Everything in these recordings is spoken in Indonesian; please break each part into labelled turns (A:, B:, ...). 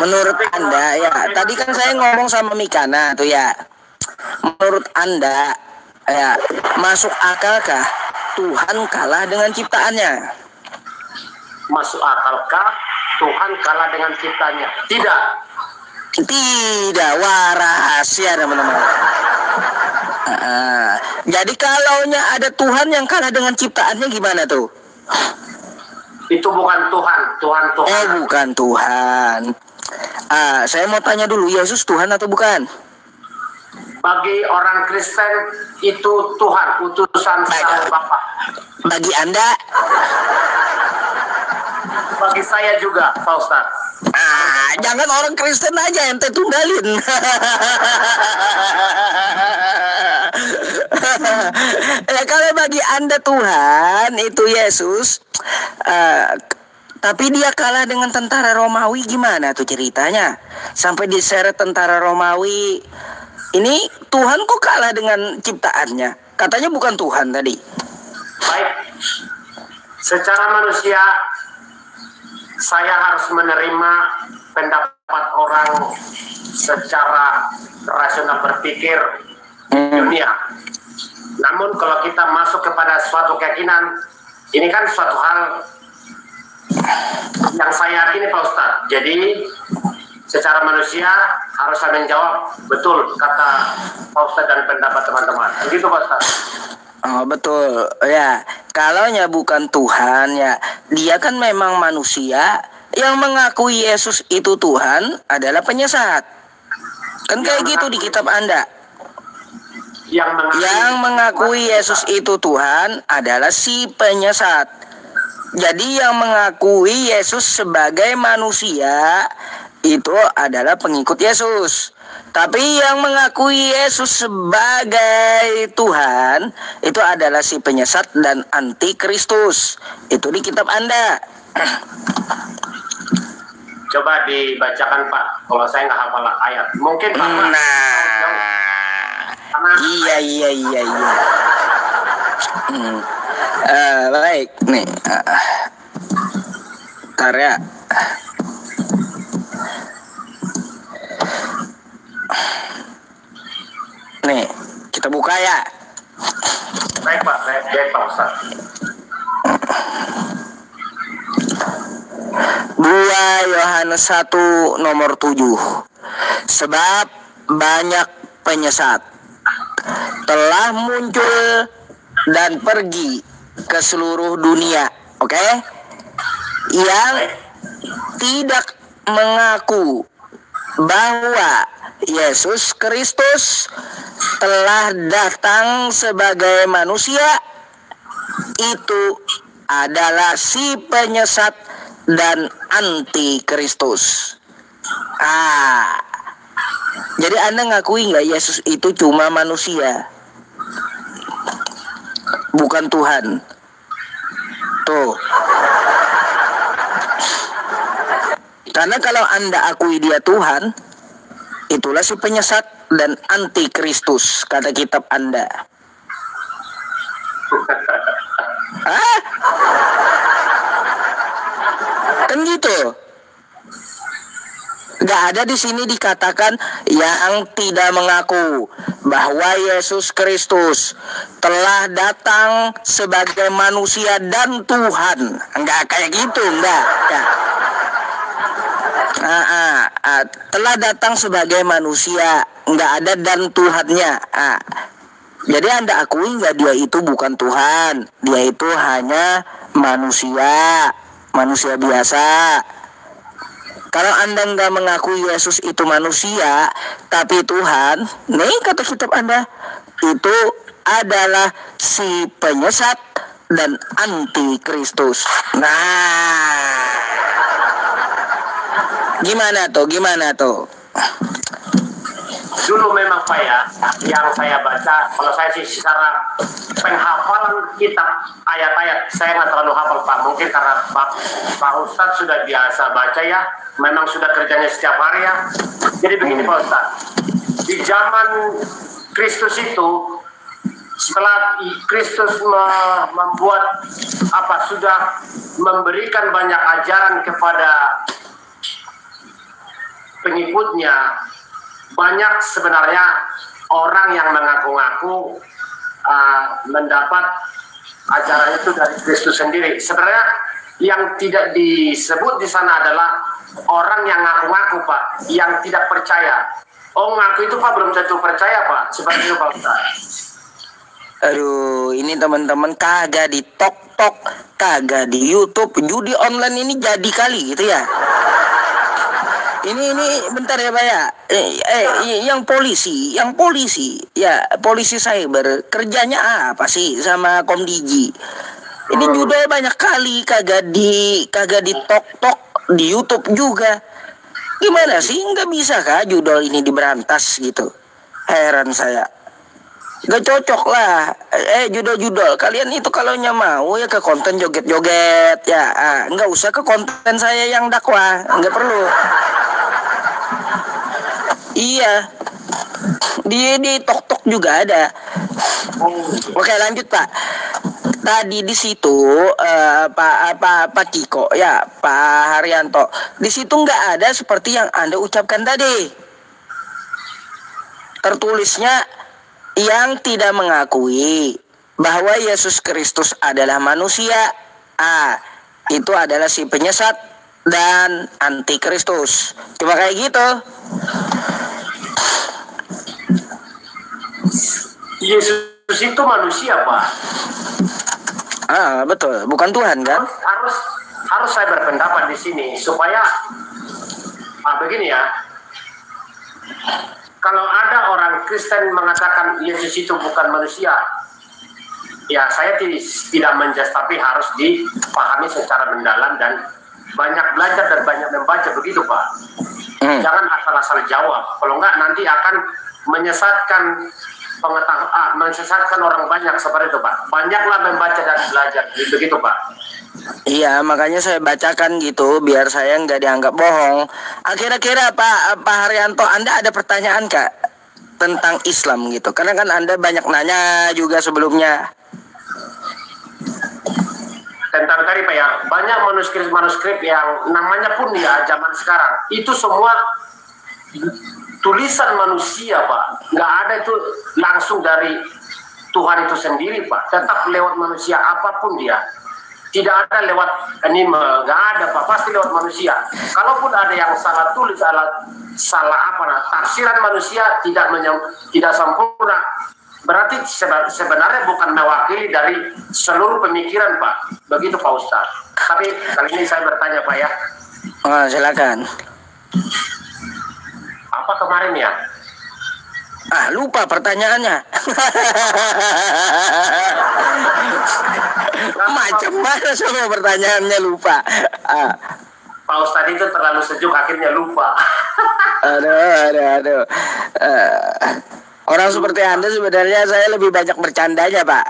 A: Menurut Anda ya, tadi kan saya ngomong sama Mikana tuh ya. Menurut Anda ya, masuk akalkah Tuhan kalah dengan ciptaannya?
B: Masuk akalkah Tuhan kalah dengan ciptaannya? Tidak.
A: Tidak, wah rahasia teman-teman. Jadi kalaunya ada Tuhan yang kalah dengan ciptaannya gimana tuh?
B: Itu bukan Tuhan, Tuhan.
A: Oh, bukan Tuhan. Saya mau tanya dulu, Yesus Tuhan atau bukan?
B: Bagi orang Kristen itu Tuhan, utusan Sang Bapa.
A: Bagi Anda?
B: Bagi saya juga, Pak Ustadz.
A: Jangan orang Kristen aja ente tunggalin. Ya, kalau bagi Anda Tuhan itu Yesus, tapi dia kalah dengan tentara Romawi, gimana tuh ceritanya? Sampai diseret tentara Romawi. Ini Tuhan kok kalah dengan ciptaannya? Katanya bukan Tuhan tadi.
B: Baik, secara manusia saya harus menerima pendapat orang secara rasional berpikir dunia. Namun kalau kita masuk kepada suatu keyakinan, ini kan suatu hal yang saya yakini Pak Ustadz. Jadi secara manusia harus saya menjawab betul kata Pak Ustadz dan pendapat teman-teman. Begitu Pak Ustadz.
A: Oh betul ya. Kalaunya bukan Tuhan ya, dia kan memang manusia. Yang mengakui Yesus itu Tuhan adalah penyesat. Kan kayak gitu di kitab Anda. Yang mengakui Yesus itu Tuhan adalah si penyesat. Jadi yang mengakui Yesus sebagai manusia itu adalah pengikut Yesus. Tapi yang mengakui Yesus sebagai Tuhan itu adalah si penyesat dan antikristus. Itu di kitab Anda.
B: Coba dibacakan Pak. Kalau saya nggak hafal ayat, mungkin Pak.
A: Iya. Baik nih. Ntar ya. Nih, kita buka ya.
B: Baik Pak, baik Pak Ustaz.
A: 2 Yohanes 1 nomor 7. Sebab banyak penyesat telah muncul dan pergi ke seluruh dunia, oke? Yang tidak mengaku bahwa Yesus Kristus telah datang sebagai manusia, itu adalah si penyesat dan antikristus. Jadi Anda ngakui nggak Yesus itu cuma manusia, bukan Tuhan? Tuh. Karena kalau Anda akui dia Tuhan, itulah si penyesat dan antikristus, kata kitab Anda. Kan gitu. Gak ada di sini dikatakan yang tidak mengaku bahwa Yesus Kristus telah datang sebagai manusia dan Tuhan. Enggak kayak gitu, enggak. Telah datang sebagai manusia, enggak ada dan Tuhannya. Jadi Anda akui enggak dia itu bukan Tuhan, dia itu hanya manusia biasa. Kalau Anda nggak mengakui Yesus itu manusia, tapi Tuhan, nih kata kitab Anda, itu adalah si penyesat dan antikristus. Nah, gimana tuh?
B: Dulu memang Pak ya, yang saya baca, kalau saya sih secara penghafalan kitab ayat-ayat, saya nggak terlalu hafal Pak. Mungkin karena Pak Ustadz sudah biasa baca ya, memang sudah kerjanya setiap hari ya. Jadi begini Pak Ustadz, di zaman Kristus itu setelah Kristus membuat sudah memberikan banyak ajaran kepada pengikutnya, banyak sebenarnya orang yang mengaku-ngaku mendapat ajaran itu dari Kristus sendiri. Sebenarnya yang tidak disebut di sana adalah orang yang ngaku-ngaku, Pak, yang tidak percaya. Oh, ngaku itu, Pak, belum tentu percaya, Pak. Seperti itu, Pak Ustaz.
A: Aduh, ini teman-teman kagak di TikTok, kagak di YouTube, judi online ini jadi kali gitu ya. Ini bentar ya, Pak ya. Yang polisi ya, polisi cyber kerjanya apa sih sama Komdigi? Ini judul banyak kali kagak di TikTok, di YouTube juga. Gimana sih, nggak bisa kah judul ini diberantas gitu? Heran saya. Gak cocok lah. Judul-judul kalian itu kalau mau ya ke konten joget-joget ya. Nggak usah ke konten saya yang dakwah, nggak perlu. Iya, di TikTok juga ada. Oke, lanjut Pak. Tadi di situ Pak Kiko ya, Pak Haryanto, di situ nggak ada seperti yang Anda ucapkan tadi. Tertulisnya yang tidak mengakui bahwa Yesus Kristus adalah manusia, itu adalah si penyesat dan antikristus. Cuma kayak gitu.
B: Yesus itu manusia, Pak.
A: Betul, bukan Tuhan kan?
B: Harus saya berpendapat di sini supaya begini ya. Kalau ada orang Kristen mengatakan Yesus itu bukan manusia, ya saya tidak menjudge, tapi harus dipahami secara mendalam dan banyak belajar dan banyak membaca, begitu Pak. Jangan asal-asal jawab, kalau enggak nanti akan menyesatkan menyesatkan orang banyak seperti itu, Pak. Banyaklah membaca dan belajar, begitu Pak.
A: Iya, makanya saya bacakan gitu biar saya nggak dianggap bohong. Kira-kira Pak Haryanto, Anda ada pertanyaan Kak tentang Islam gitu? Karena kan Anda banyak nanya juga sebelumnya.
B: Tentang tadi Pak ya, banyak manuskrip yang namanya pun ya zaman sekarang itu semua tulisan manusia, Pak. Nggak ada itu langsung dari Tuhan itu sendiri, Pak. Tetap lewat manusia apapun dia. Tidak ada lewat anime, nggak ada, Pak. Pasti lewat manusia. Kalaupun ada yang salah tulis, salah tafsiran manusia tidak sempurna. Berarti sebenarnya bukan mewakili dari seluruh pemikiran, Pak. Begitu, Pak Ustadz. Tapi kali ini saya bertanya, Pak ya.
A: Silakan.
B: Apa kemarin ya?
A: Lupa pertanyaannya. Macam mana semua pertanyaannya lupa.
B: Pak Ustadz itu terlalu sejuk akhirnya lupa.
A: Aduh. Orang seperti Anda sebenarnya saya lebih banyak bercandanya Pak,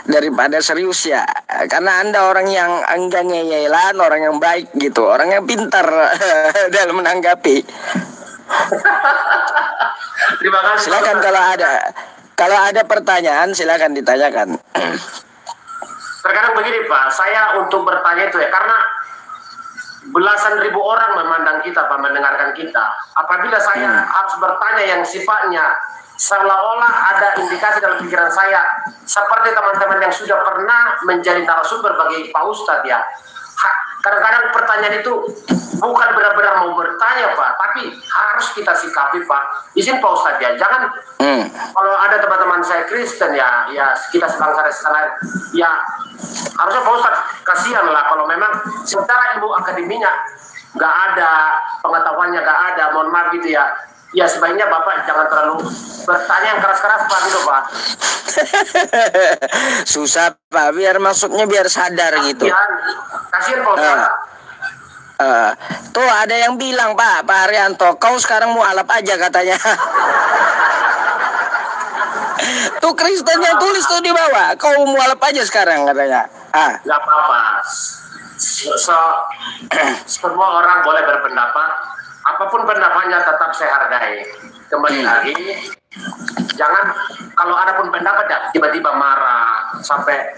A: daripada serius ya. Karena Anda orang yang enggak ngeyelan, orang yang baik gitu, orang yang pintar dalam menanggapi.
B: Terima kasih.
A: Silakan kalau ada pertanyaan silakan ditanyakan.
B: Terkadang begini Pak, saya untuk bertanya itu ya karena belasan ribu orang memandang kita, Pak, mendengarkan kita. Apabila saya harus bertanya yang sifatnya seolah-olah ada indikasi dalam pikiran saya, seperti teman-teman yang sudah pernah menjadi narasumber bagi Pak Ustadz ya. Kadang-kadang pertanyaan itu bukan benar-benar mau bertanya Pak, tapi harus kita sikapi Pak. Izin Pak Ustadz ya, jangan kalau ada teman-teman saya Kristen ya kita sebangsa ya harusnya Pak Ustadz kasihan lah kalau memang secara ilmu akademinya nggak ada, pengetahuannya nggak ada, mohon maaf gitu ya. Ya sebaiknya Bapak jangan terlalu bertanya yang keras-keras Pak gitu Pak.
A: Susah Pak, biar sadar gitu.
B: Kasihan Pak Ustadz.
A: Tuh ada yang bilang Pak Haryanto, kau sekarang mualaf aja katanya. Tuh Kristen yang tulis tuh di bawah, kau mualaf aja sekarang katanya.
B: Gak apa-apa. Semua orang boleh berpendapat. Apapun pendapatnya tetap saya hargai. Kembali lagi, Jangan kalau ada pun pendapat ya tiba-tiba marah sampai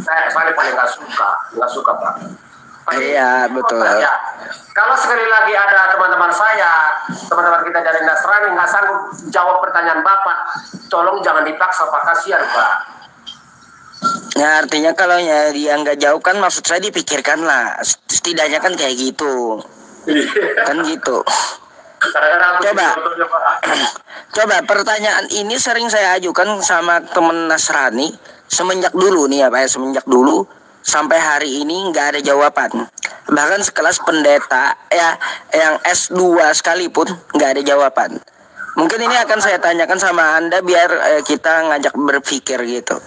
B: saya paling nggak suka Pak.
A: Iya betul.
B: Ya. Kalau sekali lagi ada teman-teman kita dari Nasrani nggak sanggup jawab pertanyaan Bapak, tolong jangan dipaksa Pak, kasihan Pak.
A: Ya artinya kalau ya dia nggak jauh kan maksud saya dipikirkan lah, setidaknya kan kayak gitu, kan gitu. Coba pertanyaan ini sering saya ajukan sama temen Nasrani semenjak dulu nih ya Pak, semenjak dulu sampai hari ini nggak ada jawaban. Bahkan sekelas pendeta ya yang S2 sekalipun nggak ada jawaban. Mungkin ini akan saya tanyakan sama Anda biar kita ngajak berpikir gitu.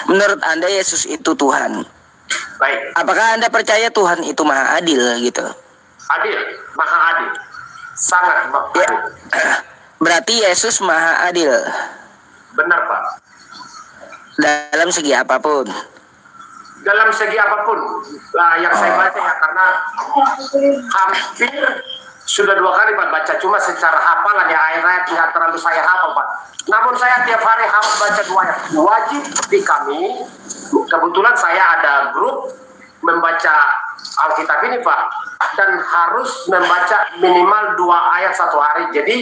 A: Menurut Anda Yesus itu Tuhan?
B: Baik.
A: Apakah Anda percaya Tuhan itu maha adil gitu?
B: Adil, maha adil. Sangat maha adil.
A: Ya. Berarti Yesus maha adil.
B: Benar Pak.
A: Dalam segi apapun.
B: Dalam segi apapun yang saya baca ya, karena hampir sudah 2 kali Pak baca, cuma secara hafalan ya ayat-ayat tidak terlalu saya hafal Pak. Namun saya tiap hari harus baca 2 ayat. Wajib di kami, kebetulan saya ada grup membaca Alkitab ini Pak, dan harus membaca minimal 2 ayat 1 hari. Jadi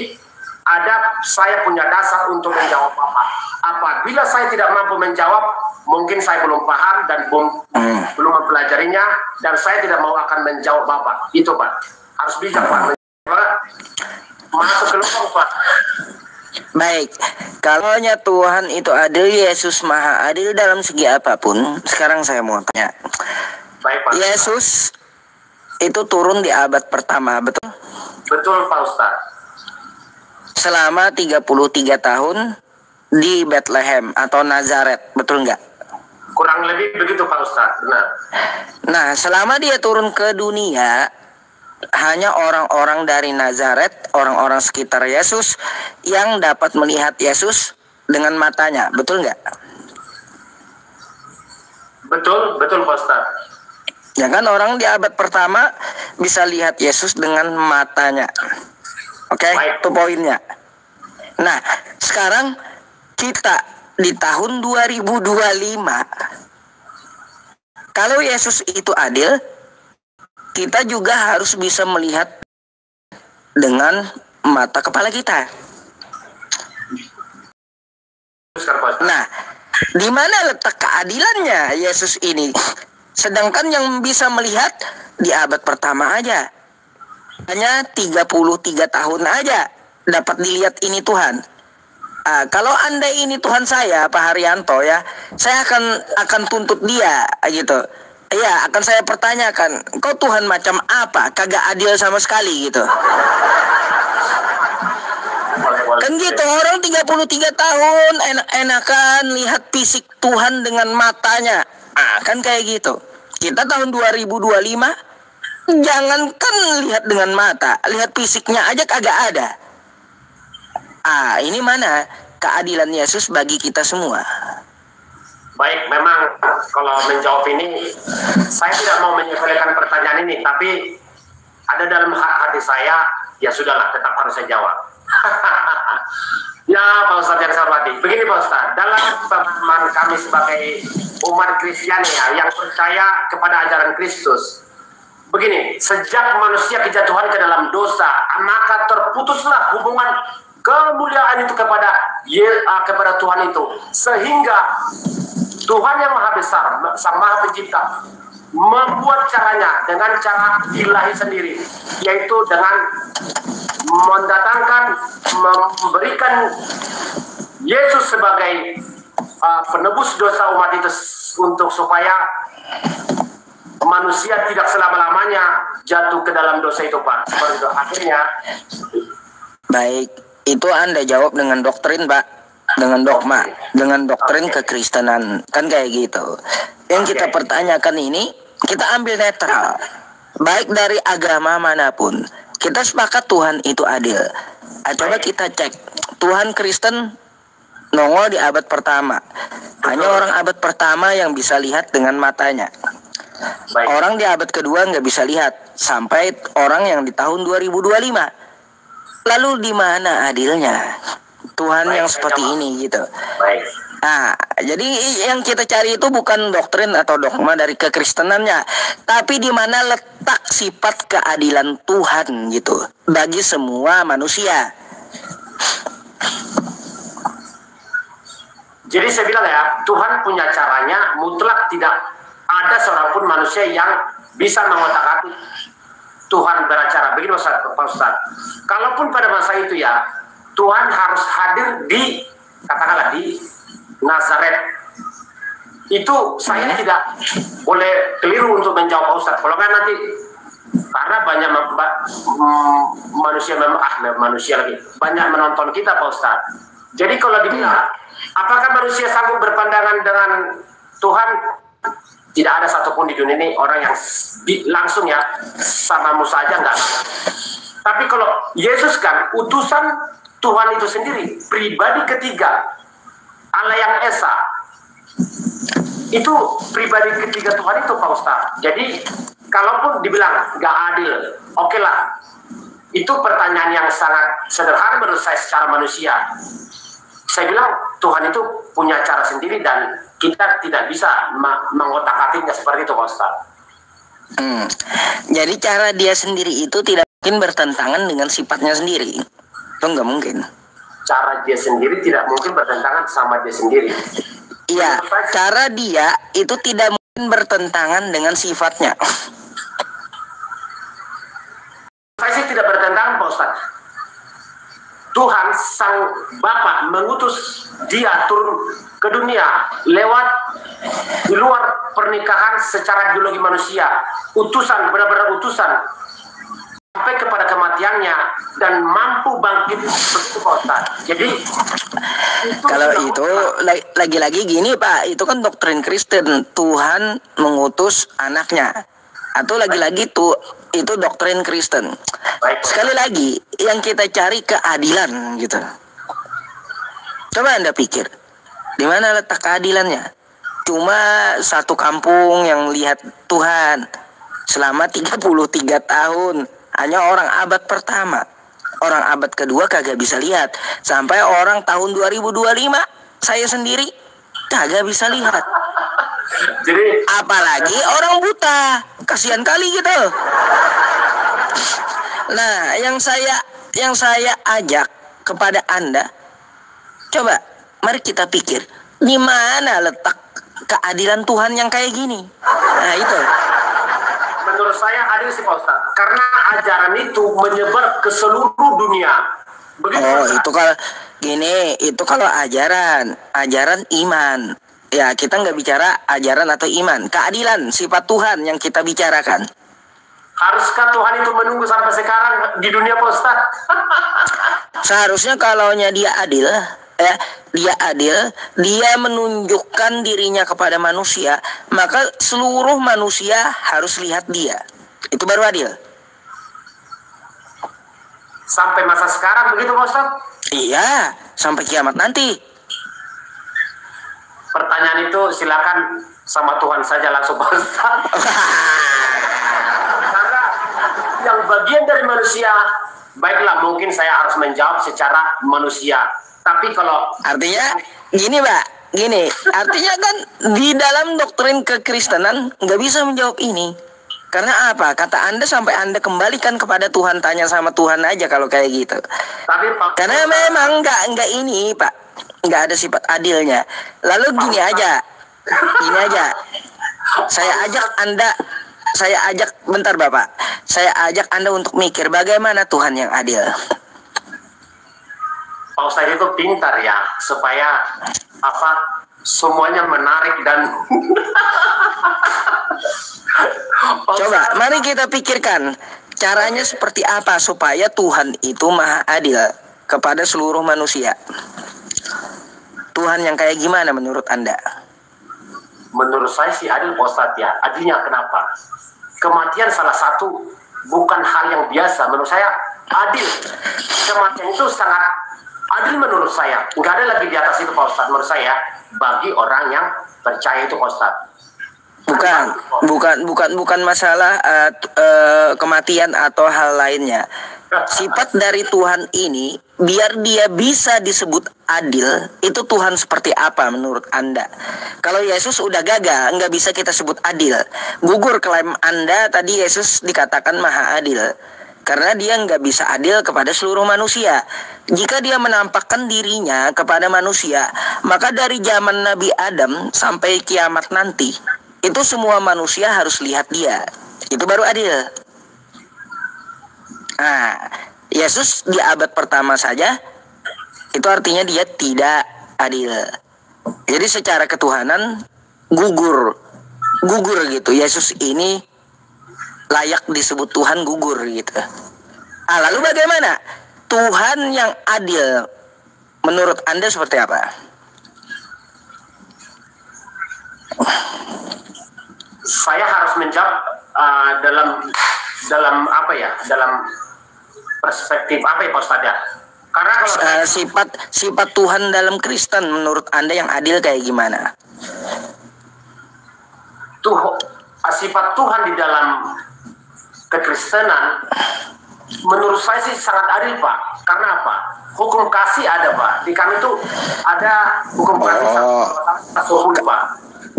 B: saya punya dasar untuk menjawab Bapak. Apabila saya tidak mampu menjawab, mungkin saya belum paham dan belum mempelajarinya, dan saya tidak mau akan menjawab Bapak. Itu Pak, harus bijak Pak. Masuk ke lubang Pak.
A: Baik, kalau Tuhan itu adil, Yesus maha adil dalam segi apapun. Sekarang saya mau tanya.
B: Baik Pak.
A: Yesus itu turun di abad pertama, betul?
B: Betul Pak Ustadz.
A: Selama 33 tahun di Bethlehem atau Nazaret, betul nggak?
B: Kurang lebih begitu Pak Ustadz, benar.
A: Nah, selama dia turun ke dunia, hanya orang-orang dari Nazaret, orang-orang sekitar Yesus yang dapat melihat Yesus dengan matanya, betul nggak?
B: Betul Pak Ustadz.
A: Ya kan, orang di abad pertama bisa lihat Yesus dengan matanya. Oke, itu poinnya. Nah, sekarang kita di tahun 2025, kalau Yesus itu adil, kita juga harus bisa melihat dengan mata kepala kita. Nah, di mana letak keadilannya Yesus ini? Sedangkan yang bisa melihat di abad pertama aja, hanya 33 tahun aja dapat dilihat ini Tuhan. Kalau Anda ini Tuhan saya, Pak Haryanto ya, saya akan tuntut dia gitu. Iya, akan saya pertanyakan, kau Tuhan macam apa? Kagak adil sama sekali gitu. Kan gitu, orang 33 tahun enak-enakan lihat fisik Tuhan dengan matanya. Kan kayak gitu. Kita tahun 2025, jangankan lihat dengan mata, lihat fisiknya aja kagak ada. Ini mana keadilan Yesus bagi kita semua?
B: Baik, memang kalau menjawab ini, saya tidak mau menyepelekan pertanyaan ini, tapi ada dalam hati saya, ya sudahlah, tetap harus saya jawab. Ya Pak Ustadz yang saya hormati, begini Pak Ustadz, dalam pemahaman kami sebagai umat Kristiani ya, yang percaya kepada ajaran Kristus, begini, sejak manusia kejatuhan ke dalam dosa, maka terputuslah hubungan kemuliaan itu kepada Tuhan itu, sehingga Tuhan yang maha besar, sang maha pencipta, membuat caranya dengan cara ilahi sendiri, yaitu dengan mendatangkan, memberikan Yesus sebagai penebus dosa umat itu, untuk supaya manusia tidak selama-lamanya jatuh ke dalam dosa itu Pak. Seperti itu akhirnya.
A: Baik, itu Anda jawab dengan doktrin Pak, dengan dogma, dengan doktrin kekristenan, kan kayak gitu. Yang kita pertanyakan ini, kita ambil netral, baik dari agama manapun. Kita sepakat Tuhan itu adil. Coba kita cek, Tuhan Kristen nongol di abad pertama. Hanya orang abad pertama yang bisa lihat dengan matanya. Orang di abad kedua nggak bisa lihat, sampai orang yang di tahun 2025. Lalu di mana adilnya? Tuhan yang seperti ini gitu.
B: Baik.
A: Nah, jadi yang kita cari itu bukan doktrin atau dogma dari kekristenannya, tapi di mana letak sifat keadilan Tuhan gitu bagi semua manusia.
B: Jadi saya bilang ya, Tuhan punya caranya, mutlak tidak ada seorang pun manusia yang bisa mengotak-atik Tuhan beracara. Begini Pak Ustaz. Kalaupun pada masa itu ya, Tuhan harus hadir di, katakanlah di Nazaret. Itu saya tidak boleh keliru untuk menjawab Pak Ustaz. Kalau kan nanti, karena banyak manusia lagi, banyak menonton kita Pak Ustaz. Jadi kalau dibilang, apakah manusia sanggup berpandangan dengan Tuhan? Tidak ada satupun di dunia ini orang yang langsung ya sama Musa aja enggak. Tapi kalau Yesus kan utusan Tuhan itu sendiri, pribadi ketiga, Allah yang Esa, itu pribadi ketiga Tuhan itu Pak Ustaz. Jadi kalaupun dibilang nggak adil, oke lah. Itu pertanyaan yang sangat sederhana menurut saya secara manusia. Saya bilang Tuhan itu punya cara sendiri dan kita tidak bisa mengotak-atiknya seperti itu Pak Ustaz.
A: Jadi cara dia sendiri itu tidak mungkin bertentangan dengan sifatnya sendiri. Itu nggak mungkin.
B: Cara dia sendiri tidak mungkin bertentangan sama dia sendiri.
A: Iya, cara dia itu tidak mungkin bertentangan dengan sifatnya.
B: Saya sih tidak bertentangan Pak Ustaz. Tuhan Sang Bapa mengutus dia turun ke dunia lewat di luar pernikahan secara biologi manusia. Utusan, benar-benar utusan. Sampai kepada kematiannya dan mampu bangkit begitu Pak Ustaz. Jadi
A: kalau itu lagi-lagi gini Pak, itu kan doktrin Kristen, Tuhan mengutus anaknya. Atau lagi-lagi itu doktrin Kristen.
B: Baik.
A: Sekali lagi yang kita cari keadilan gitu. Coba Anda pikir, di mana letak keadilannya? Cuma satu kampung yang lihat Tuhan selama 33 tahun. Hanya orang abad pertama. Orang abad kedua kagak bisa lihat. Sampai orang tahun 2025 saya sendiri kagak bisa lihat.
B: Jadi
A: apalagi orang buta. Kasihan kali gitu. Nah, yang saya ajak kepada Anda, coba mari kita pikir, di mana letak keadilan Tuhan yang kayak gini? Nah, itu.
B: Menurut saya adil sih Pak Ustaz. Karena ajaran itu menyebar ke seluruh dunia. Begitu,
A: oh,
B: Ustaz?
A: itu kalau gini, itu kalau ajaran iman. Ya, kita nggak bicara ajaran atau iman. Keadilan, sifat Tuhan yang kita bicarakan.
B: Haruskah Tuhan itu menunggu sampai sekarang di dunia Pak Ustaz?
A: Seharusnya kalaunya dia adil, dia menunjukkan dirinya kepada manusia, maka seluruh manusia harus lihat dia. Itu baru adil.
B: Sampai masa sekarang begitu Pak Ustaz?
A: Iya, sampai kiamat nanti.
B: Pertanyaan itu silakan sama Tuhan saja langsung Pak Ustaz. Karena yang bagian dari manusia, baiklah mungkin saya harus menjawab secara manusia. Tapi kalau
A: artinya gini Pak, artinya kan di dalam doktrin kekristenan nggak bisa menjawab ini. Karena apa? Kata Anda sampai Anda kembalikan kepada Tuhan, tanya sama Tuhan aja kalau kayak gitu.
B: Tapi Pak,
A: karena memang nggak ini Pak, nggak ada sifat adilnya. Lalu gini aja, saya ajak bentar Bapak, saya ajak Anda untuk mikir bagaimana Tuhan yang adil.
B: Pak Ustadz itu pintar ya, supaya semuanya menarik dan
A: coba mari kita pikirkan caranya seperti apa supaya Tuhan itu maha adil kepada seluruh manusia. Tuhan yang kayak gimana menurut Anda?
B: Menurut saya sih adil Pak Ustadz ya. Adilnya kenapa? Kematian salah satu bukan hal yang biasa. Menurut saya adil. Kematian itu sangat adil menurut saya. Nggak ada lagi di atas itu Pak Ustadz menurut saya. Bagi orang yang percaya itu Pak Ustadz.
A: Bukan masalah kematian atau hal lainnya. Sifat dari Tuhan ini, biar dia bisa disebut adil, itu Tuhan seperti apa menurut Anda? Kalau Yesus udah gagal, nggak bisa kita sebut adil. Gugur klaim Anda tadi Yesus dikatakan maha adil. Karena dia nggak bisa adil kepada seluruh manusia. Jika dia menampakkan dirinya kepada manusia, maka dari zaman Nabi Adam sampai kiamat nanti, itu semua manusia harus lihat dia. Itu baru adil. Nah, Yesus di abad pertama saja, itu artinya dia tidak adil. Jadi secara ketuhanan gugur gitu. Yesus ini layak disebut Tuhan gugur gitu. Lalu bagaimana? Tuhan yang adil menurut Anda seperti apa?
B: Saya harus menjawab dalam apa ya? Dalam perspektif apa ya Pak Ustadz ya? Karena kalau
A: sifat Tuhan dalam Kristen menurut Anda yang adil kayak gimana?
B: Sifat Tuhan di dalam kekristenan menurut saya sih sangat adil Pak. Karena apa? Hukum kasih ada Pak. Di kami itu ada hukum kasih Pak.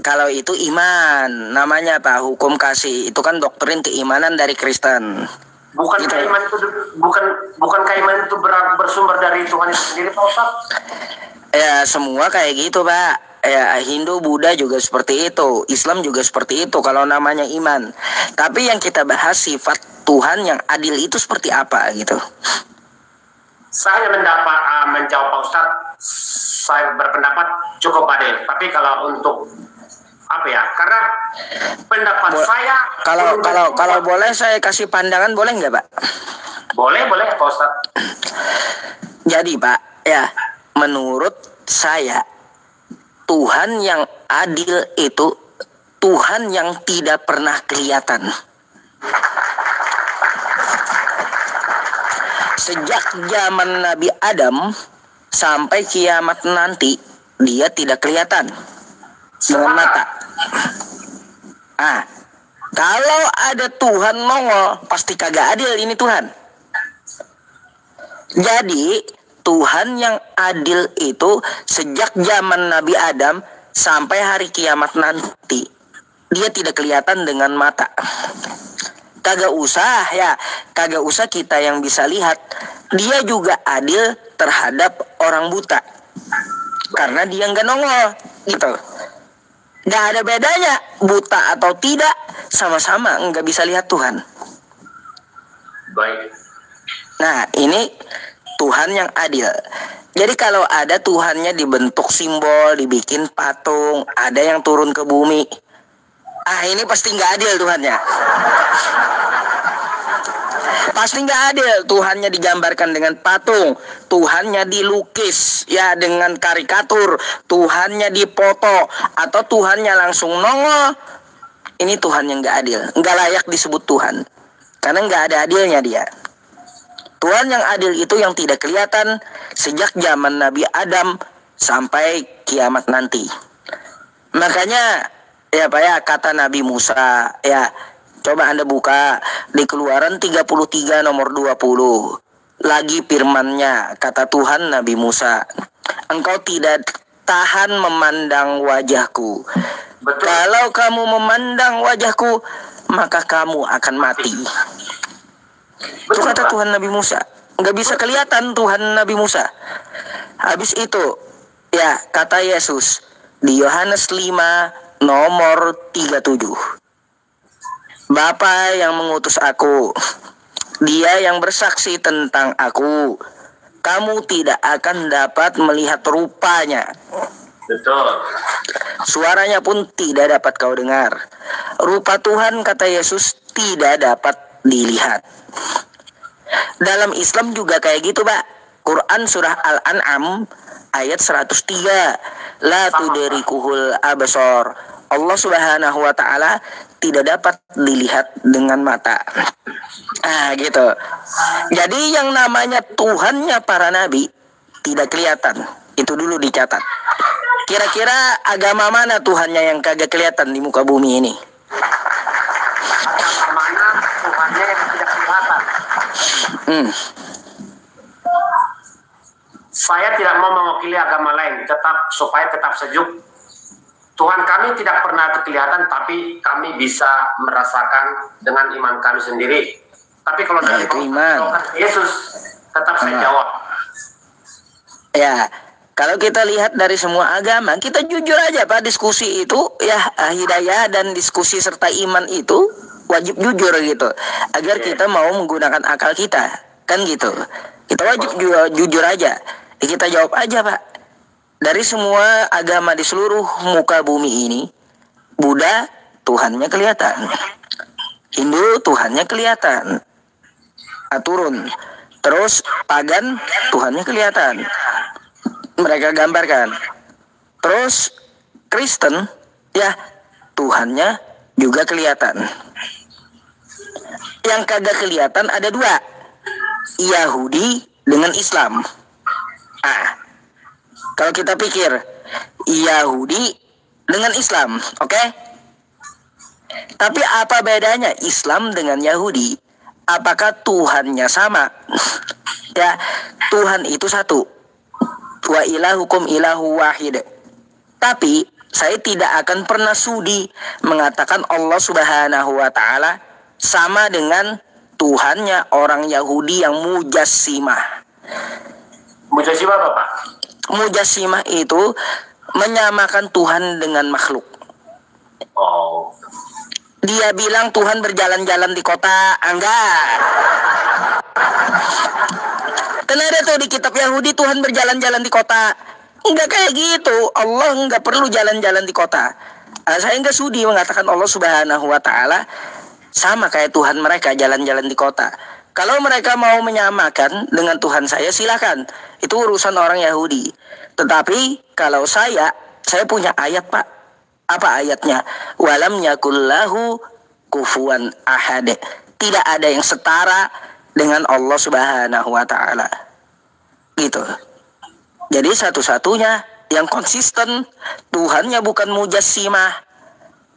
A: Kalau itu iman, namanya Pak, hukum kasih. Itu kan doktrin keimanan dari Kristen.
B: Bukan gitu. bukan keimanan itu bersumber dari Tuhan itu sendiri Pak Ustaz?
A: Ya semua kayak gitu Pak. Ya Hindu, Buddha juga seperti itu, Islam juga seperti itu kalau namanya iman. Tapi yang kita bahas sifat Tuhan yang adil itu seperti apa gitu.
B: Saya menjawab Pak Ustadz, saya berpendapat cukup adil. Tapi kalau untuk apa ya? Karena pendapat saya
A: kalau boleh saya kasih pandangan, boleh nggak Pak?
B: Boleh Pak Ustadz.
A: Jadi Pak, ya menurut saya Tuhan yang adil itu Tuhan yang tidak pernah kelihatan. Sejak zaman Nabi Adam sampai kiamat nanti, dia tidak kelihatan dengan mata. Kalau ada Tuhan nongol, pasti kagak adil ini Tuhan. Jadi Tuhan yang adil itu sejak zaman Nabi Adam sampai hari kiamat nanti, dia tidak kelihatan dengan mata. Kagak usah kita yang bisa lihat. Dia juga adil terhadap orang buta, karena dia nggak nongol gitu. Nggak ada bedanya buta atau tidak, sama-sama nggak bisa lihat Tuhan.
B: Baik.
A: Nah ini Tuhan yang adil. Jadi kalau ada Tuhannya dibentuk simbol, dibikin patung, ada yang turun ke bumi, ini pasti nggak adil Tuhannya. Pasti nggak adil. Tuhannya digambarkan dengan patung, Tuhannya dilukis ya dengan karikatur, Tuhannya dipoto, atau Tuhannya langsung nongol. Ini Tuhan yang nggak adil, nggak layak disebut Tuhan, karena nggak ada adilnya dia. Tuhan yang adil itu yang tidak kelihatan sejak zaman Nabi Adam sampai kiamat nanti. Makanya ya Pak ya, kata Nabi Musa ya, coba Anda buka di Keluaran 33 nomor 20. Lagi firman-Nya, kata Tuhan Nabi Musa, engkau tidak tahan memandang wajahku. Betul. Kalau kamu memandang wajahku, maka kamu akan mati. Itu kata Tuhan Nabi Musa. Nggak bisa kelihatan Tuhan Nabi Musa. Habis itu ya kata Yesus di Yohanes 5 nomor 37. Bapa yang mengutus aku, dia yang bersaksi tentang aku. Kamu tidak akan dapat melihat rupanya.
B: Betul.
A: Suaranya pun tidak dapat kau dengar. Rupa Tuhan, kata Yesus, tidak dapat dilihat. Dalam Islam juga kayak gitu Pak. Quran surah Al-An'am ayat 103. La tudrikuhul absar. Allah Subhanahu wa taala tidak dapat dilihat dengan mata. Gitu. Jadi yang namanya Tuhannya para nabi tidak kelihatan. Itu dulu dicatat. Kira-kira agama mana Tuhannya yang kagak kelihatan di muka bumi ini?
B: Mana Tuhannya yang tidak kelihatan? Saya tidak mau mewakili agama lain, supaya tetap sejuk. Tuhan kami tidak pernah kelihatan, tapi kami bisa merasakan dengan iman kami sendiri. Tapi kalau dari
A: iman
B: Yesus, tetap saya jawab.
A: Ya, kalau kita lihat dari semua agama, kita jujur aja Pak, diskusi itu ya, hidayah dan diskusi serta iman itu wajib jujur gitu, agar kita mau menggunakan akal kita, kan gitu. Kita wajib jujur aja. Kita jawab aja Pak. Dari semua agama di seluruh muka bumi ini, Buddha Tuhannya kelihatan, Hindu Tuhannya kelihatan, turun. Terus pagan Tuhannya kelihatan, mereka gambarkan. Terus Kristen ya Tuhannya juga kelihatan. Yang kagak kelihatan ada dua, Yahudi dengan Islam. Kalau kita pikir Yahudi dengan Islam, oke? Tapi apa bedanya Islam dengan Yahudi? Apakah Tuhannya sama? Ya, Tuhan itu satu. Wa ilahukum ilahu wahid. Tapi saya tidak akan pernah sudi mengatakan Allah Subhanahu wa taala sama dengan Tuhannya orang Yahudi yang mujassimah.
B: Mujassimah apa Pak?
A: Mujassimah itu menyamakan Tuhan dengan makhluk.
B: Oh.
A: Dia bilang Tuhan berjalan-jalan di kota, enggak. Kan ada tuh di kitab Yahudi Tuhan berjalan-jalan di kota. Enggak kayak gitu. Allah enggak perlu jalan-jalan di kota. Saya enggak sudi mengatakan Allah Subhanahu wa taala sama kayak Tuhan mereka jalan-jalan di kota. Kalau mereka mau menyamakan dengan Tuhan saya, silakan. Itu urusan orang Yahudi. Tetapi kalau saya punya ayat Pak. Apa ayatnya? Walam yakullahu kufuwan ahad. Tidak ada yang setara dengan Allah Subhanahu wa taala. Gitu. Jadi satu-satunya yang konsisten Tuhannya bukan mujassimah,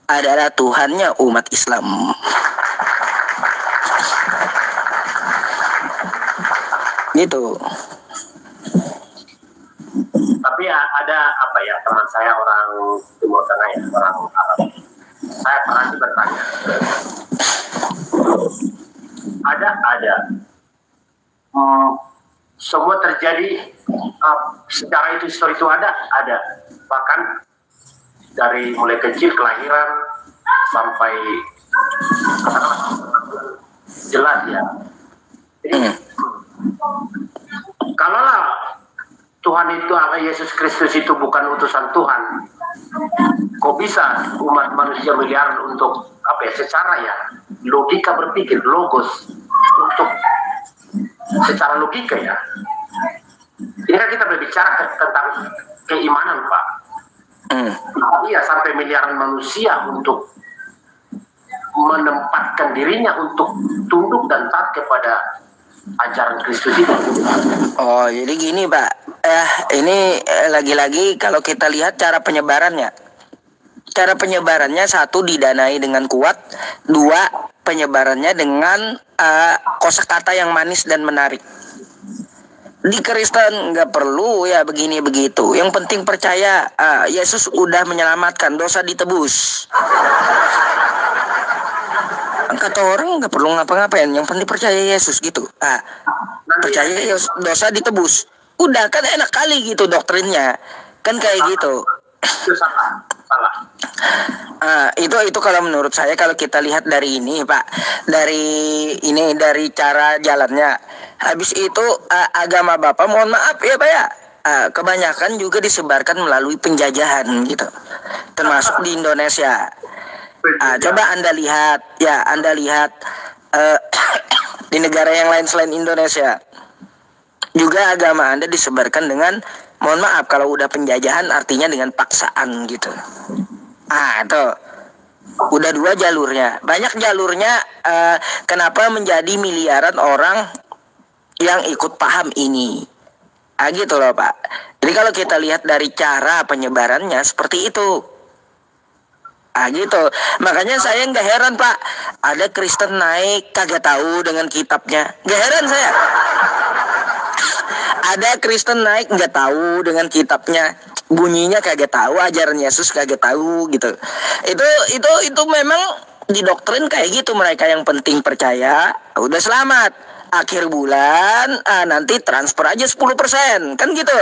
A: adalah Tuhannya umat Islam. Gitu.
B: Tapi ada apa ya, teman saya orang Timur Tengah ya, orang Arab. Saya pernah bertanya. Ada. Semua terjadi secara histori itu ada. Bahkan dari mulai kecil kelahiran sampai jelas ya. Jadi kalaulah Tuhan itu, Yesus Kristus itu bukan utusan Tuhan, kok bisa umat manusia miliaran untuk secara ya logika berpikir, logos, untuk secara logika ya. Ini kan kita berbicara tentang keimanan Pak. Iya, sampai miliaran manusia untuk menempatkan dirinya untuk tunduk dan taat kepada ajaran Kristus itu.
A: Oh, jadi gini Pak. Ini lagi-lagi kalau kita lihat cara penyebarannya. Cara penyebarannya, satu, didanai dengan kuat. Dua, penyebarannya dengan kosakata yang manis dan menarik. Di Kristen nggak perlu ya begini begitu. Yang penting percaya Yesus udah menyelamatkan, dosa ditebus. Kata orang nggak perlu ngapa-ngapain, yang penting percaya Yesus gitu. Percaya Yesus, dosa ditebus. Udah kan enak kali gitu doktrinnya. Kan kayak gitu.
B: Itu salah.
A: Itu kalau menurut saya, kalau kita lihat dari ini Pak, dari cara jalannya. Habis itu agama Bapak, mohon maaf ya Pak ya, kebanyakan juga disebarkan melalui penjajahan gitu, termasuk di Indonesia. Coba Anda lihat di negara yang lain selain Indonesia juga agama Anda disebarkan dengan, mohon maaf, kalau udah penjajahan artinya dengan paksaan gitu. Tuh udah dua jalurnya, banyak jalurnya. Kenapa menjadi miliaran orang yang ikut paham ini? Gitu loh Pak. Jadi kalau kita lihat dari cara penyebarannya seperti itu. Gitu. Makanya saya nggak heran Pak, ada Kristen naik kagak tahu dengan kitabnya. Nggak heran saya. Ada Kristen naik nggak tahu dengan kitabnya, bunyinya kagak tahu, ajaran Yesus kagak tahu gitu. Itu memang didoktrin kayak gitu, mereka yang penting percaya, udah selamat. Akhir bulan nanti transfer aja 10%, kan gitu.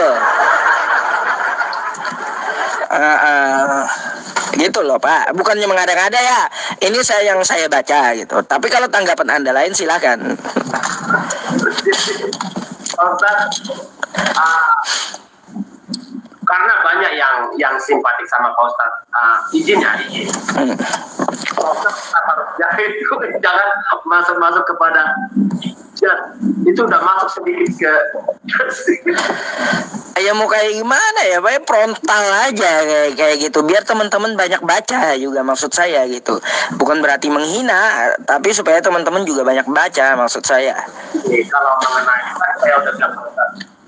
A: Gitu loh Pak, bukannya mengada-ngada ya. Ini yang saya baca gitu. Tapi kalau tanggapan Anda lain silakan.
B: Karena banyak yang simpatik sama Pak Ustadz, izin. Pak Ustadz harus jangan masuk kepada itu udah masuk sedikit ke
A: ya mau kayak gimana ya Pak, frontal aja kayak gitu, biar teman-teman banyak baca juga, maksud saya gitu. Bukan berarti menghina, tapi supaya teman-teman juga banyak baca, maksud saya.
B: Kalau mengenai saya udah bilang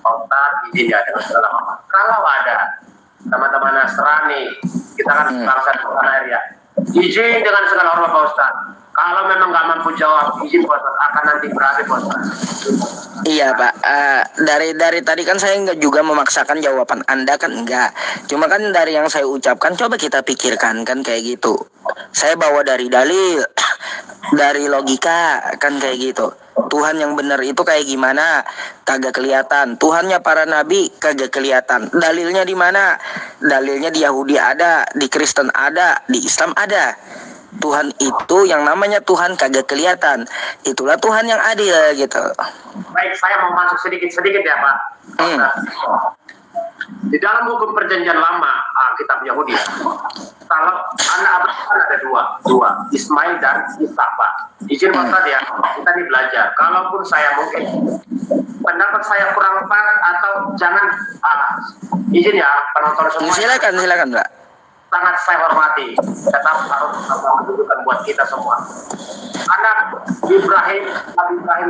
B: Pak Ustadz izin ya, kalau ada teman-teman Nasrani, kita kan bangsa tanah air ya, izin dengan segala hormat Pak Ustadz. Kalau memang nggak mampu jawab, izin Pak Ustadz, akan nanti berakhir Pak Ustadz.
A: Iya Pak, dari tadi kan saya nggak juga memaksakan jawaban Anda kan, enggak. Cuma kan dari yang saya ucapkan coba kita pikirkan kan kayak gitu. Saya bawa dari dalil, dari logika kan kayak gitu. Tuhan yang benar itu kayak gimana? Kagak kelihatan. Tuhannya para nabi kagak kelihatan. Dalilnya di mana? Dalilnya di Yahudi ada, di Kristen ada, di Islam ada. Tuhan itu yang namanya Tuhan kagak kelihatan. Itulah Tuhan yang adil gitu.
B: Baik, saya mau masuk sedikit ya Pak. Di dalam hukum perjanjian lama kitab Yahudi, kalau anak Abraham ada dua, Ismail dan Ishak Pak. Izin Pak Ustadz ya, kita nih belajar. Kalaupun saya mungkin pendapat saya kurang pas atau jangan, izin ya penonton semua.
A: Silakan Mbak.
B: Sangat saya hormati, tetap harus menunjukkan buat kita semua. Anak Nabi Ibrahim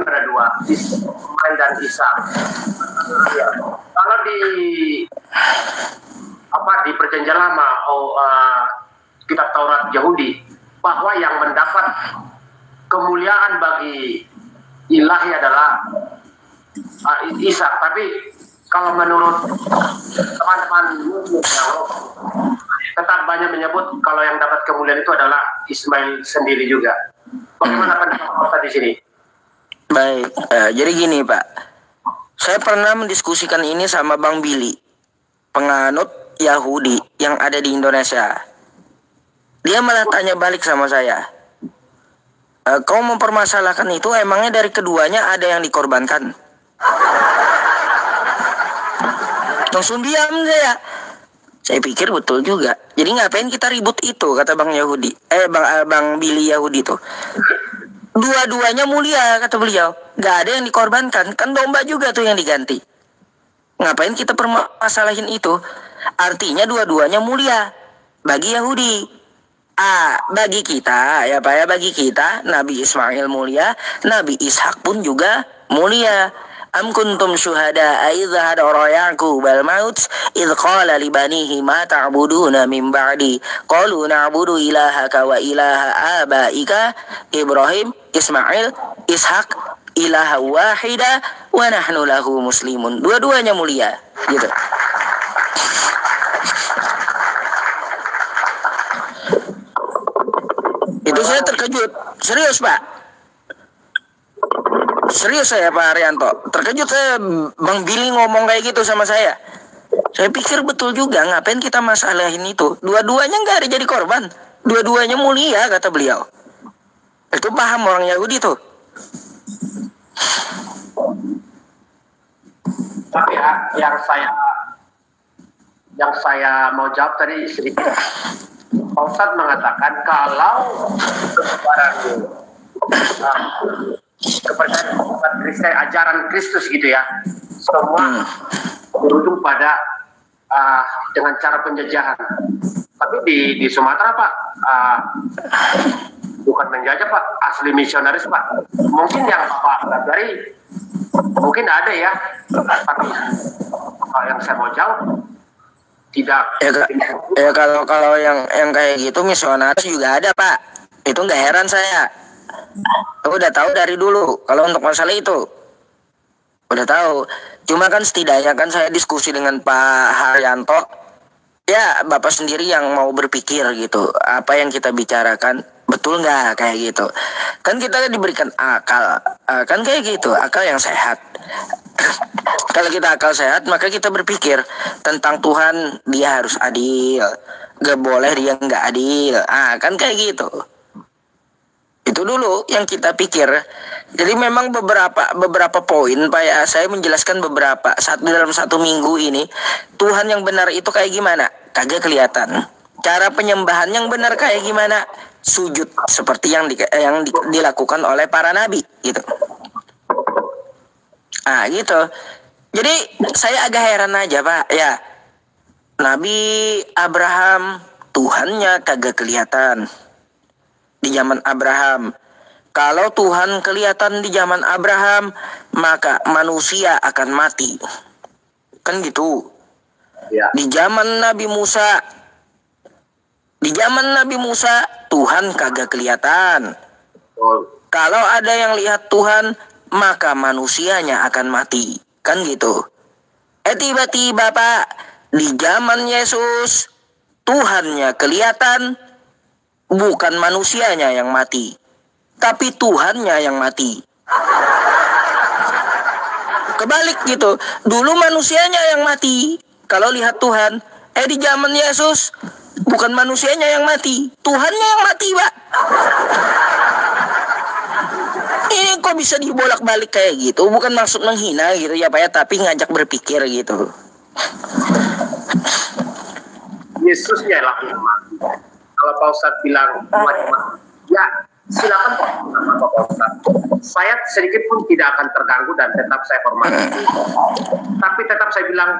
B: ada dua, Ismail dan Ishak. Ya. Kalau di perjanjian lama, kitab Taurat Yahudi, bahwa yang mendapat kemuliaan bagi ilahi adalah Ishak. Tapi kalau menurut teman-teman tetap banyak menyebut kalau yang dapat kemuliaan itu adalah Ismail sendiri juga. Bagaimana pendapat di sini?
A: Baik, jadi gini Pak, saya pernah mendiskusikan ini sama Bang Billy, penganut Yahudi yang ada di Indonesia. Dia malah tanya balik sama saya, kau mempermasalahkan itu, emangnya dari keduanya ada yang dikorbankan? Langsung diam saya. Saya pikir betul juga. Jadi ngapain kita ribut itu, kata Bang Yahudi. Bang Billy Yahudi tuh. Dua-duanya mulia, kata beliau. Gak ada yang dikorbankan. Kan domba juga tuh yang diganti. Ngapain kita permasalahin itu? Artinya dua-duanya mulia bagi Yahudi. Bagi kita, ya Pak ya, bagi kita Nabi Ismail mulia, Nabi Ishak pun juga mulia. Am kuntum syuhada idh hadara Ya'qub al-maut idh qala li banihi ma ta'buduna min ba'di qalu na'budu ilahaka wa ilaha abaika Ibrahim, Ismail, Ishak ilaha wahida wa nahnu lahu muslimun. Dua-duanya mulia gitu. Itu saya terkejut. Serius Pak. Serius saya Pak Arianto, terkejut saya Bang Billy ngomong kayak gitu sama saya. Saya pikir betul juga, ngapain kita masalahin itu? Dua-duanya nggak ada jadi korban, dua-duanya mulia kata beliau. Itu paham orang Yahudi tuh.
B: Tapi yang saya mau jawab tadi sedikit. Pak Ustadz mengatakan kalau kepercayaan Kristen, ajaran Kristus gitu ya, semua berujung pada dengan cara penjajahan. Tapi di Sumatera Pak, bukan menjajah Pak, asli misionaris Pak. Mungkin yang Pak pelajari mungkin ada ya, tapi yang saya mau jawab, tidak.
A: Kalau kalau yang kayak gitu misionaris juga ada, Pak. Itu nggak heran saya. Aku udah tahu dari dulu kalau untuk masalah itu. Udah tahu. Cuma kan setidaknya kan saya diskusi dengan Pak Haryanto. Ya, Bapak sendiri yang mau berpikir gitu. Apa yang kita bicarakan betul nggak kayak gitu. Kan kita diberikan akal. Kan kayak gitu, akal yang sehat. Kalau kita akal sehat, maka kita berpikir tentang Tuhan, dia harus adil. Gak boleh dia nggak adil. Kan kayak gitu. Itu dulu yang kita pikir. Jadi memang beberapa poin, Pak ya, saya menjelaskan beberapa. Dalam satu minggu ini, Tuhan yang benar itu kayak gimana? Kagak kelihatan. Cara penyembahan yang benar kayak gimana? Sujud seperti yang dilakukan oleh para nabi, gitu. Gitu. Jadi saya agak heran aja, Pak. Ya, Nabi Abraham, Tuhannya kagak kelihatan di zaman Abraham. Kalau Tuhan kelihatan di zaman Abraham, maka manusia akan mati. Kan gitu.
B: Ya.
A: Di zaman Nabi Musa, Tuhan kagak kelihatan. Kalau ada yang lihat Tuhan, maka manusianya akan mati. Kan gitu. Tiba-tiba, Pak, di zaman Yesus, Tuhannya kelihatan, bukan manusianya yang mati, tapi Tuhannya yang mati. Kebalik gitu. Dulu manusianya yang mati kalau lihat Tuhan. Di zaman Yesus, bukan manusianya yang mati, Tuhannya yang mati, Pak. Ini kok bisa dibolak-balik kayak gitu? Bukan maksud menghina gitu ya, Pak ya, tapi ngajak berpikir gitu.
B: Yesusnya lah yang mati. Kalau Pak Ustadz bilang macam-macam, ya silakan Pak Ustadz. Saya sedikit pun tidak akan terganggu dan tetap saya hormati. Tapi tetap saya bilang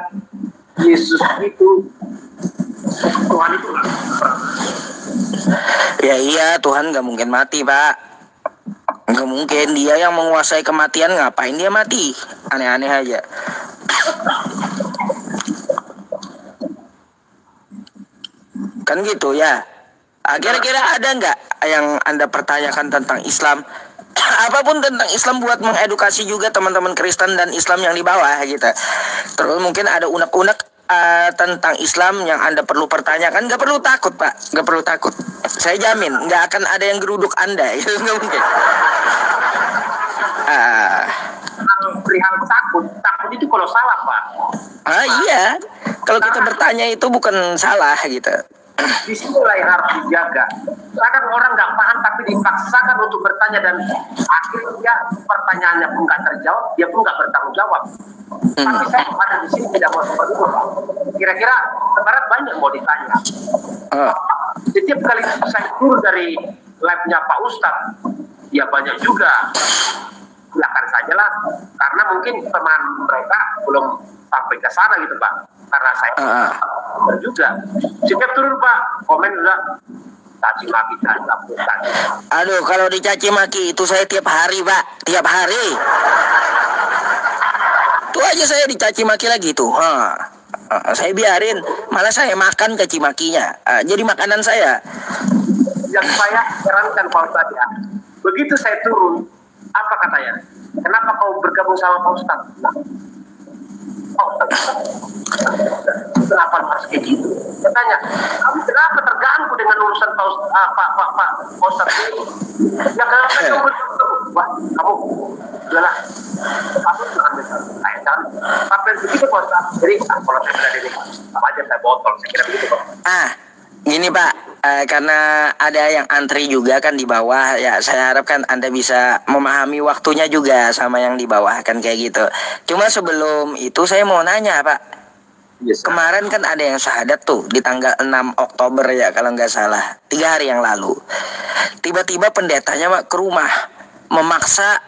B: Yesus itu Tuhan itu lah.
A: Ya iya, Tuhan nggak mungkin mati, Pak. Nggak mungkin, dia yang menguasai kematian, ngapain dia mati? Aneh-aneh aja. Kan gitu ya. Kira-kira ada nggak yang Anda pertanyakan tentang Islam? Apapun tentang Islam buat mengedukasi juga teman-teman Kristen dan Islam yang di bawah gitu. Terus mungkin ada unek-unek tentang Islam yang Anda perlu pertanyakan. Nggak perlu takut, Pak. Nggak perlu takut. Saya jamin nggak akan ada yang geruduk Anda. Nggak mungkin.
B: Perihal takut itu kalau salah, Pak.
A: Iya. Kalau kita bertanya itu bukan salah gitu.
B: Di sinilah yang harus dijaga. Kadang orang nggak paham tapi dipaksakan untuk bertanya dan akhirnya pertanyaannya pun nggak terjawab, dia pun nggak bertanggung jawab. Tapi saya ada di sini tidak mau seperti itu, Pak. Kira-kira sebenarnya banyak mau ditanya. Setiap kali saya turun dari live-nya Pak Ustadz, ya banyak juga. Silakan saja lah, karena mungkin teman mereka belum sampai ke sana gitu, Pak. Karena saya juga setiap turun, Pak, komen juga caci maki.
A: Aduh, kalau dicaci maki itu saya tiap hari, Pak, tiap hari. Itu aja saya dicaci maki lagi tuh. Saya biarin, malah saya makan caci makinya. Jadi makanan saya.
B: Yang saya herankan Pak Ustadz ya, begitu saya turun, apa katanya? Kenapa kau bergabung sama Pak Ustadz? Kenapa harus kayak gitu? Katanya, kamu kenapa terganggu dengan urusan Pak Ustadz ini? Ya kenapa kamu bergabung? Wah, kamu udahlah. Kamu jangan besar. Saya jangan. Sampai begitu Pak Ustadz. Jadi kalau saya berada ini, apa aja saya botol. Saya kira begitu, Pak.
A: Gini, Pak, karena ada yang antri juga kan di bawah, ya saya harapkan Anda bisa memahami waktunya juga sama yang di bawah kan kayak gitu. Cuma sebelum itu saya mau nanya, Pak. Yes, kemarin kan ada yang syahadat tuh di tanggal 6 Oktober ya kalau nggak salah, 3 hari yang lalu. Tiba-tiba pendetanya, Pak, ke rumah memaksa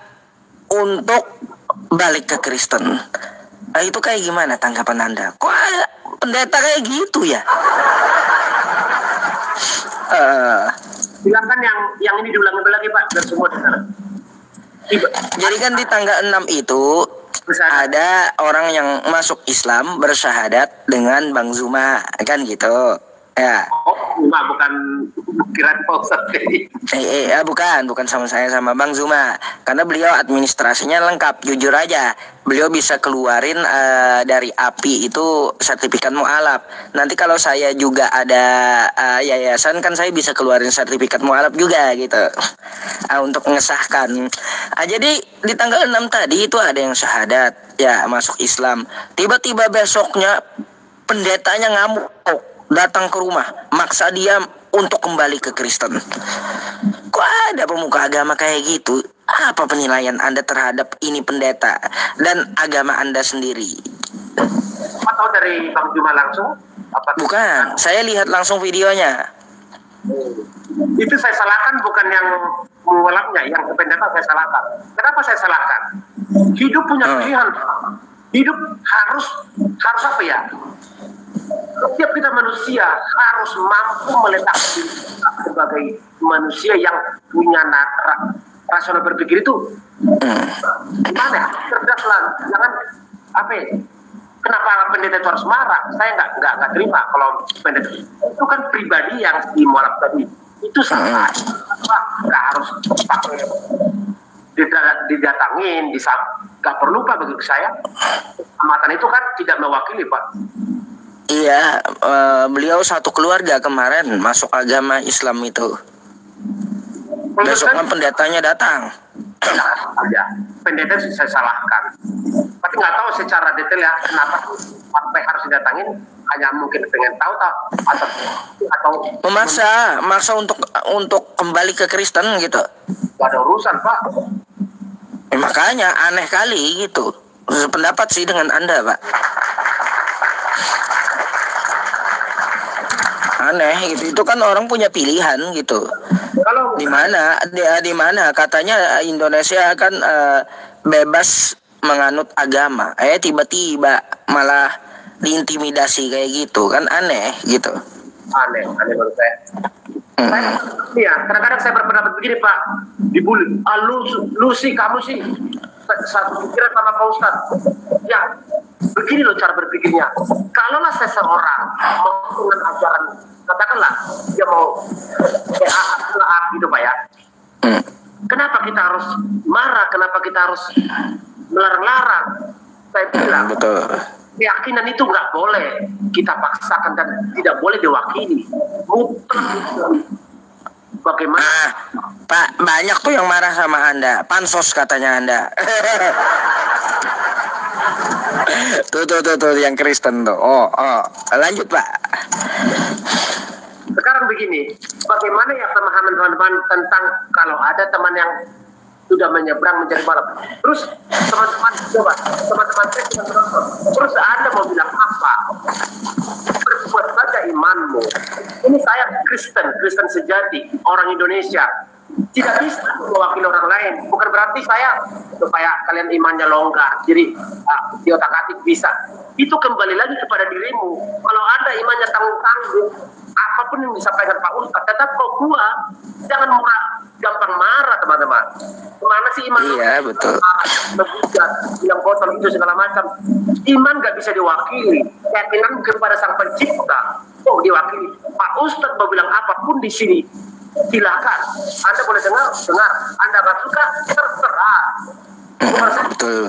A: untuk balik ke Kristen. Itu kayak gimana tanggapan Anda? Kok pendeta kayak gitu ya?
B: Silakan yang ini diulangi lagi, Pak, dan semua dengar.
A: Jadi kan di tanggal 6 itu ada orang yang masuk Islam bersyahadat dengan Bang Zuma, kan gitu. Ya.
B: Oh, bukan kira Pak Ustadz.
A: Bukan sama saya, sama Bang Zuma. Karena beliau administrasinya lengkap, jujur aja. Beliau bisa keluarin dari API itu sertifikat mualaf. Nanti kalau saya juga ada yayasan, kan saya bisa keluarin sertifikat mualaf juga gitu. Untuk mengesahkan. Jadi di tanggal 6 tadi itu ada yang syahadat, ya masuk Islam. Tiba-tiba besoknya pendetanya ngamuk, datang ke rumah, maksa dia untuk kembali ke Kristen. Kok ada pemuka agama kayak gitu? Apa penilaian Anda terhadap ini pendeta dan agama Anda sendiri?
B: Atau dari Bang Juma langsung?
A: Bukan, saya lihat langsung videonya.
B: Itu saya salahkan bukan yang mualafnya, yang pendeta saya salahkan. Kenapa saya salahkan? Hidup punya pilihan. Hidup harus apa ya? Setiap kita manusia harus mampu meletak sebagai manusia yang punya rasional berpikir itu gimana? Cerdas lah, jangan apa ya? Kenapa pendeta itu harus marah? Saya nggak terima kalau pendeta itu kan pribadi yang dimulak tadi itu salah. Nggak harus pakai didatangin, nggak perlu Pak bagi saya. Amatan itu kan tidak mewakili Pak.
A: Iya, beliau satu keluarga kemarin masuk agama Islam itu. Besoknya pendetanya datang.
B: Ya, pendeta saya salahkan. Tapi nggak tahu secara detail ya kenapa sampai harus didatangin. Hanya mungkin pengen tahu atau
A: memaksa untuk kembali ke Kristen gitu.
B: Gak ada urusan Pak.
A: Makanya aneh kali gitu. Sependapat sih dengan Anda Pak. Aneh gitu, itu kan orang punya pilihan gitu.
B: Kalau
A: di mana katanya Indonesia kan bebas menganut agama, tiba-tiba malah diintimidasi kayak gitu, kan aneh gitu.
B: Aneh menurut saya. Iya, kadang-kadang saya berpendapat begini Pak, dibully. Lu sih, kamu sih satu pikiran sama Pak Ustadz. Ya, begini loh cara berpikirnya. Kalaulah seseorang mau dengan ajaran, katakanlah dia mau gitu Pak ya. Kenapa kita harus marah? Kenapa kita harus melarang-larang? Saya bilang,
A: betul.
B: Keyakinan itu nggak boleh kita paksakan dan tidak boleh diwakili. Bagaimana?
A: Pak, banyak tuh yang marah sama Anda. Pansos katanya Anda. tuh yang Kristen tuh. Oh, lanjut Pak.
B: Sekarang begini, bagaimana ya pemahaman teman-teman tentang kalau ada teman yang sudah menyeberang menjadi malam. Terus teman-teman saya sudah menonton. Terus Anda mau bilang apa? Perbuat saja imanmu. Ini saya Kristen sejati, orang Indonesia. Tidak bisa mewakili orang lain. Bukan berarti saya supaya kalian imannya longgar. Jadi di otak-atik bisa. Itu kembali lagi kepada dirimu. Kalau Anda imannya tanggung-tanggung, apapun yang disampaikan Pak Ustadz, tetap kok jangan gampang marah teman-teman. Kemana sih iman?
A: Iya betul.
B: Yang kotor itu segala macam. Iman gak bisa diwakili. Keyakinan kepada Sang Pencipta. Oh diwakili. Pak Ustadz mau bilang apapun di sini, silakan. Anda boleh dengar. Anda nggak suka, terserah.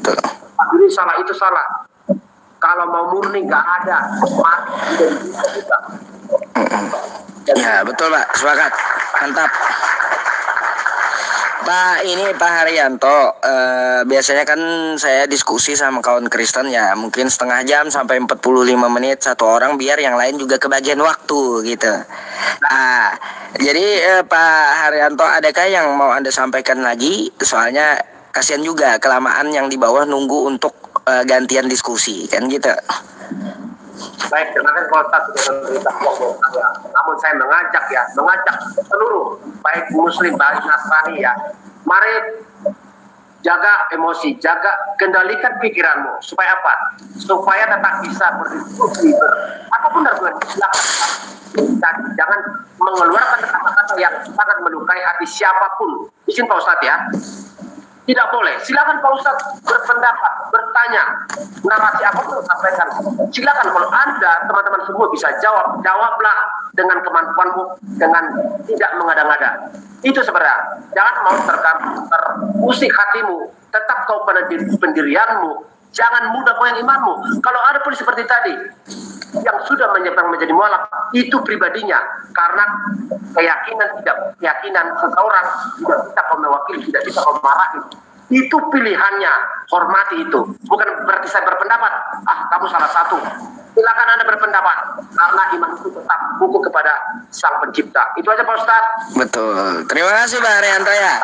A: Betul.
B: Ini salah, itu salah. Kalau mau murni nggak ada. Mati tidak.
A: Ya betul Pak, sepakat, mantap. Pak Haryanto, biasanya kan saya diskusi sama kawan Kristen ya, mungkin setengah jam sampai 45 menit satu orang biar yang lain juga kebagian waktu gitu. Jadi Pak Haryanto, adakah yang mau Anda sampaikan lagi? Soalnya kasihan juga kelamaan yang di bawah nunggu untuk gantian diskusi kan gitu.
B: Baik, terima kasih Pak Ustadz sudah memberitahu saya. Namun saya mengajak seluruh baik Muslim, baik Nasrani ya, mari jaga emosi, kendalikan pikiranmu. Supaya apa? Supaya tetap bisa berdiskusi. Apapun harus dilakukan. Jangan mengeluarkan kata-kata yang sangat melukai hati siapapun. Izin Pak Ustadz ya. Tidak boleh. Silakan Pak Ustadz berpendapat, bertanya, narasi apa pun sampaikan. Silakan kalau Anda, teman-teman semua bisa jawab, jawablah dengan kemampuanmu, dengan tidak mengada-ngada. Itu sebenarnya. Jangan mau terusik hatimu, tetap kau pada pendirianmu. Jangan mudah goyang imanmu. Kalau ada pun seperti tadi, yang sudah menyeberang menjadi mualaf, itu pribadinya. Karena keyakinan seseorang tidak bisa kau mewakili, tidak bisa kau marahin. Itu pilihannya, hormati itu. Bukan berarti saya berpendapat, kamu salah satu. Silakan Anda berpendapat, karena iman itu tetap buku kepada Sang Pencipta. Itu aja Pak Ustadz.
A: Betul. Terima kasih Pak Haryanto ya.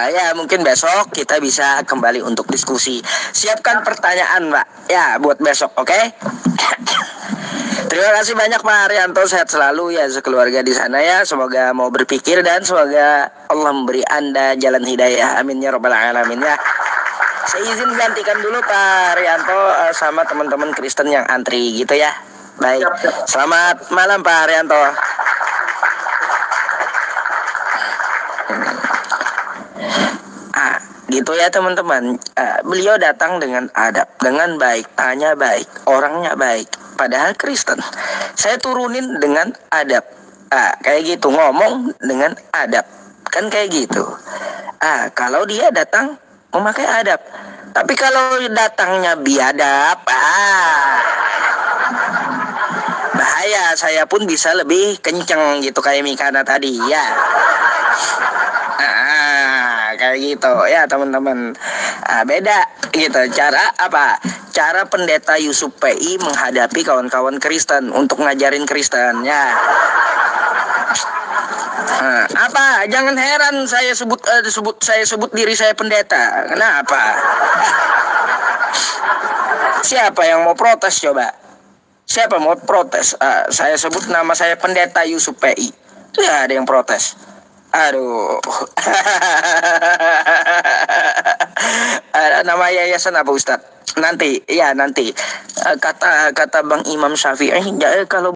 A: Ya mungkin besok kita bisa kembali untuk diskusi. Siapkan pertanyaan Mbak ya buat besok, oke? Terima kasih banyak Pak Haryanto, sehat selalu ya sekeluarga di sana ya. Semoga mau berpikir dan semoga Allah memberi Anda jalan hidayah. Amin ya robbal alamin ya. Saya izin gantikan dulu Pak Haryanto sama teman-teman Kristen yang antri gitu ya. Baik. Selamat malam Pak Haryanto. Gitu ya teman-teman. Beliau datang dengan adab, dengan baik, tanya baik, orangnya baik. Padahal Kristen. Saya turunin dengan adab. Kayak gitu, ngomong dengan adab. Kan kayak gitu. Kalau dia datang memakai adab. Tapi kalau datangnya biadab, bahaya. Saya pun bisa lebih kenceng gitu kayak Mikana tadi ya. Kayak gitu ya teman-teman. Beda gitu cara pendeta Yusuf PI menghadapi kawan-kawan Kristen untuk ngajarin Kristen ya. Jangan heran saya sebut diri saya pendeta. Kenapa? Siapa yang mau protes coba? Siapa mau protes? Saya sebut nama saya pendeta Yusuf PI. Tidak ada yang protes. Aduh. Nama yayasan apa Ustadz? Nanti. Kata Bang Imam Syafi'i, kalau